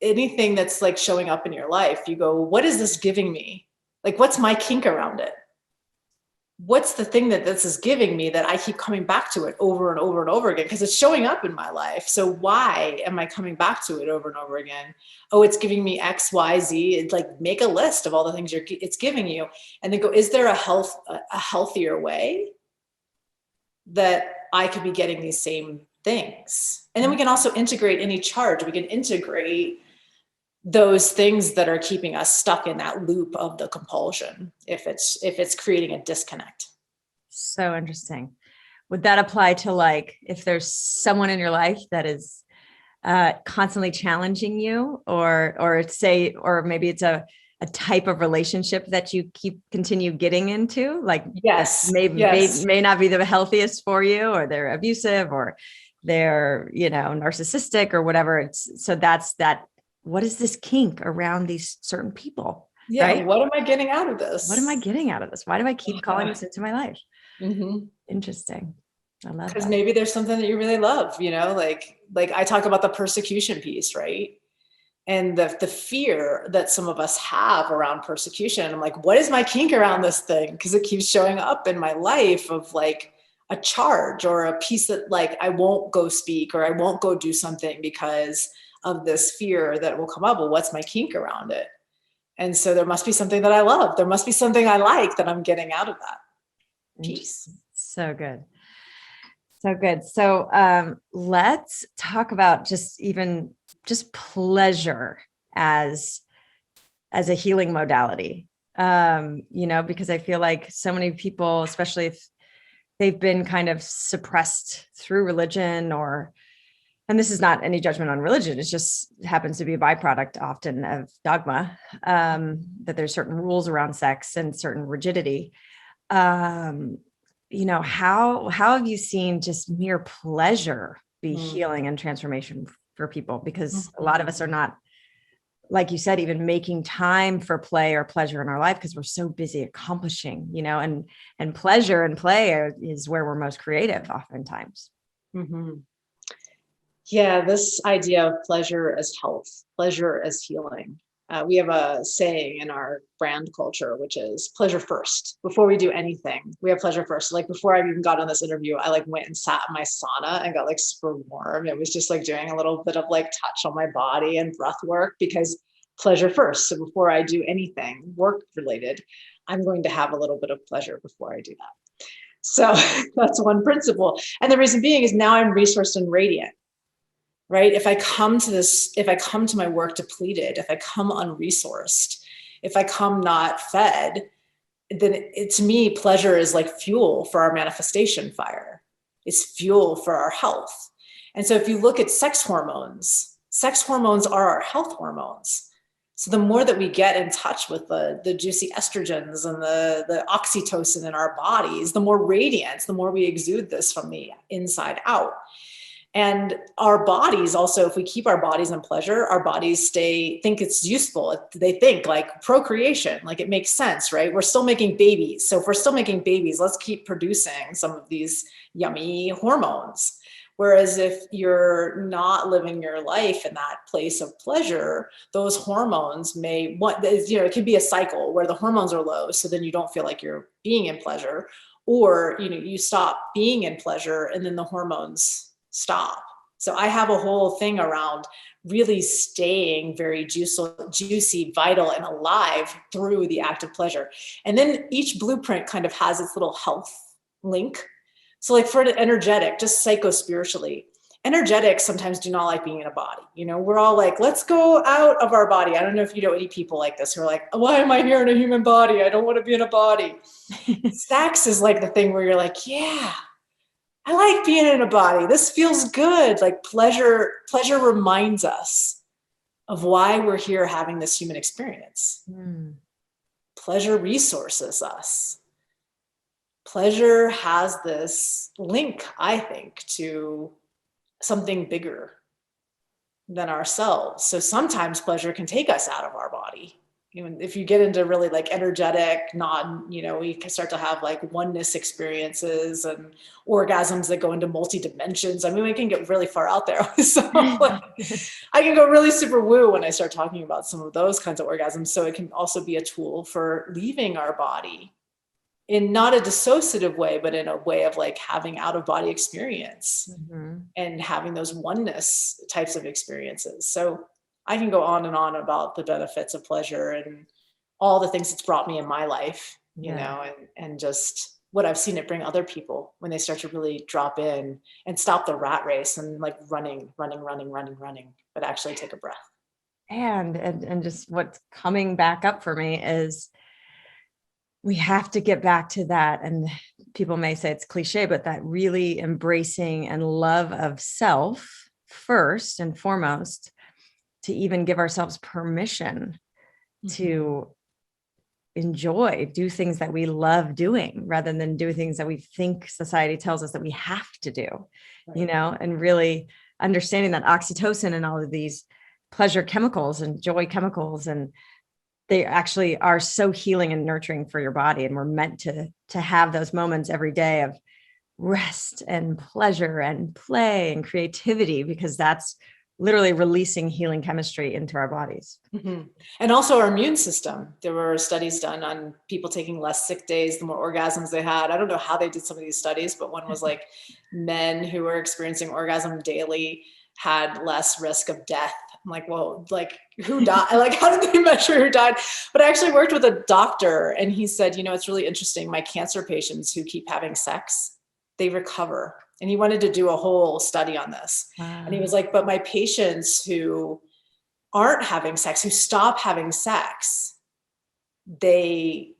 anything that's like showing up in your life, you go, what is this giving me? Like, what's my kink around it? What's the thing that this is giving me that I keep coming back to it over and over and over again? Because it's showing up in my life. So why am I coming back to it over and over again? Oh, it's giving me X, Y, Z. It's like, make a list of all the things it's giving you, and then go, is there a healthier way that I could be getting these same things? And then we can also integrate any charge. We can integrate those things that are keeping us stuck in that loop of the compulsion, if it's creating a disconnect. So interesting. Would that apply to, like, if there's someone in your life that is constantly challenging you, or maybe it's a type of relationship that you continue getting into, like, yes, may not be the healthiest for you, or they're abusive, or they're, narcissistic, or whatever. What is this kink around these certain people? Yeah. Right? What am I getting out of this? What am I getting out of this? Why do I keep calling this into my life? Mm-hmm. Interesting. I love that. Because maybe there's something that you really love, like I talk about the persecution piece, right? And the fear that some of us have around persecution. I'm like, what is my kink around this thing? Because it keeps showing up in my life of like a charge or a piece that like, I won't go speak or I won't go do something because of this fear that will come up. Well, what's my kink around it? And so there must be something that I love. There must be something I like that I'm getting out of that piece. So good. So good. So let's talk about just pleasure as a healing modality. Because I feel like so many people, especially if they've been kind of suppressed through religion, and this is not any judgment on religion, it just happens to be a byproduct often of dogma, that there's certain rules around sex and certain rigidity. How have you seen just mere pleasure be healing and transformation for people? Because a lot of us are not, like you said, even making time for play or pleasure in our life because we're so busy accomplishing, and pleasure and play is where we're most creative oftentimes. Mm-hmm. Yeah, this idea of pleasure as health, pleasure as healing. We have a saying in our brand culture, which is pleasure first. Before we do anything, we have pleasure first. Like before I even got on this interview, I like went and sat in my sauna and got like super warm. It was just like doing a little bit of like touch on my body and breath work, because pleasure first. So before I do anything work related, I'm going to have a little bit of pleasure before I do that. So that's one principle. And the reason being is now I'm resourced and radiant. Right? If I come to my work depleted, if I come unresourced, if I come not fed, then to me, pleasure is like fuel for our manifestation fire. It's fuel for our health. And so if you look at sex hormones are our health hormones. So the more that we get in touch with the juicy estrogens and the oxytocin in our bodies, the more radiance, the more we exude this from the inside out. And our bodies also, if we keep our bodies in pleasure, our bodies think it's useful. They think like procreation, like it makes sense, right? We're still making babies. So if we're still making babies, let's keep producing some of these yummy hormones. Whereas if you're not living your life in that place of pleasure, those hormones it could be a cycle where the hormones are low. So then you don't feel like you're being in pleasure, or, you stop being in pleasure and then the hormones stop. So I have a whole thing around really staying very juicy, vital, and alive through the act of pleasure. And then each blueprint kind of has its little health link. So like for an energetic, just psycho-spiritually, energetics sometimes do not like being in a body. We're all like, let's go out of our body. I don't know if you know any people like this who are like, why am I here in a human body? I don't want to be in a body. Sex is like the thing where you're like, yeah, I like being in a body. This feels good. Like pleasure reminds us of why we're here having this human experience. Pleasure resources us. Pleasure has this link, I think, to something bigger than ourselves. So sometimes pleasure can take us out of our body. if you get into really like energetic, we can start to have like oneness experiences and orgasms that go into multi-dimensions. I mean, we can get really far out there. So like, I can go really super woo when I start talking about some of those kinds of orgasms. So it can also be a tool for leaving our body in not a dissociative way, but in a way of like having out of body experience and having those oneness types of experiences. So I can go on and on about the benefits of pleasure and all the things it's brought me in my life, and just what I've seen it bring other people when they start to really drop in and stop the rat race and like running, but actually take a breath. And just what's coming back up for me is we have to get back to that. And people may say it's cliche, but that really embracing and love of self first and foremost, to even give ourselves permission to do things that we love doing rather than do things that we think society tells us that we have to do, and really understanding that oxytocin and all of these pleasure chemicals and joy chemicals, and they actually are so healing and nurturing for your body. And we're meant to have those moments every day of rest and pleasure and play and creativity, because that's literally releasing healing chemistry into our bodies. And also our immune system. There were studies done on people taking less sick days, the more orgasms they had. I don't know how they did some of these studies, but one was like men who were experiencing orgasm daily had less risk of death. I'm like, well, like who died? Like, how did they measure who died? But I actually worked with a doctor and he said, it's really interesting. My cancer patients who keep having sex, they recover. And he wanted to do a whole study on this. Wow. And he was like, but my patients who aren't having sex, who stop having sex, they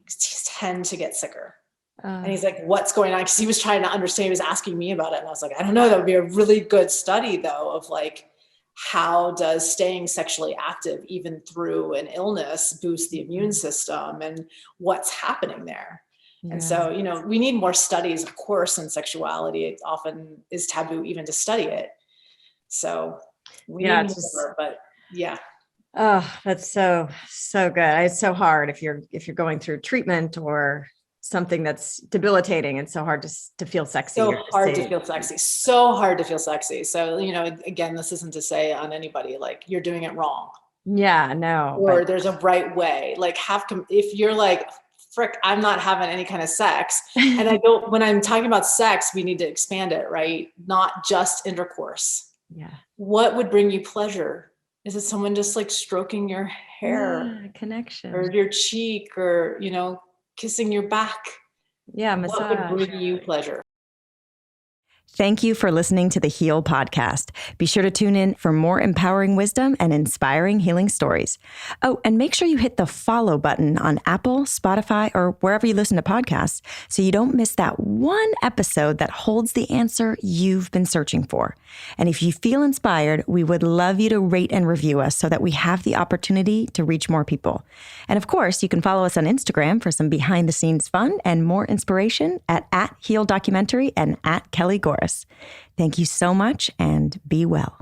tend to get sicker. And he's like, what's going on? Because he was trying to understand, he was asking me about it. And I was like, I don't know, that would be a really good study though, of like, how does staying sexually active, even through an illness, boost the immune system and what's happening there? Yeah. And so, we need more studies, of course, in sexuality. It often is taboo even to study it. So we need more, but yeah. Oh, that's so good. It's so hard if you're going through treatment or something that's debilitating. It's so hard to feel sexy. So hard to feel sexy. So, again, this isn't to say on anybody, like you're doing it wrong. Yeah, no. Or there's a right way. Like if you're like, frick, I'm not having any kind of sex. And when I'm talking about sex, we need to expand it, right? Not just intercourse. Yeah. What would bring you pleasure? Is it someone just like stroking your hair? Connection. Or your cheek, or, kissing your back? Yeah, massage. What would bring you pleasure? Thank you for listening to the Heal Podcast. Be sure to tune in for more empowering wisdom and inspiring healing stories. Oh, and make sure you hit the follow button on Apple, Spotify, or wherever you listen to podcasts so you don't miss that one episode that holds the answer you've been searching for. And if you feel inspired, we would love you to rate and review us so that we have the opportunity to reach more people. And of course, you can follow us on Instagram for some behind the scenes fun and more inspiration at @HealDocumentary and @KellyGorris. Thank you so much and be well.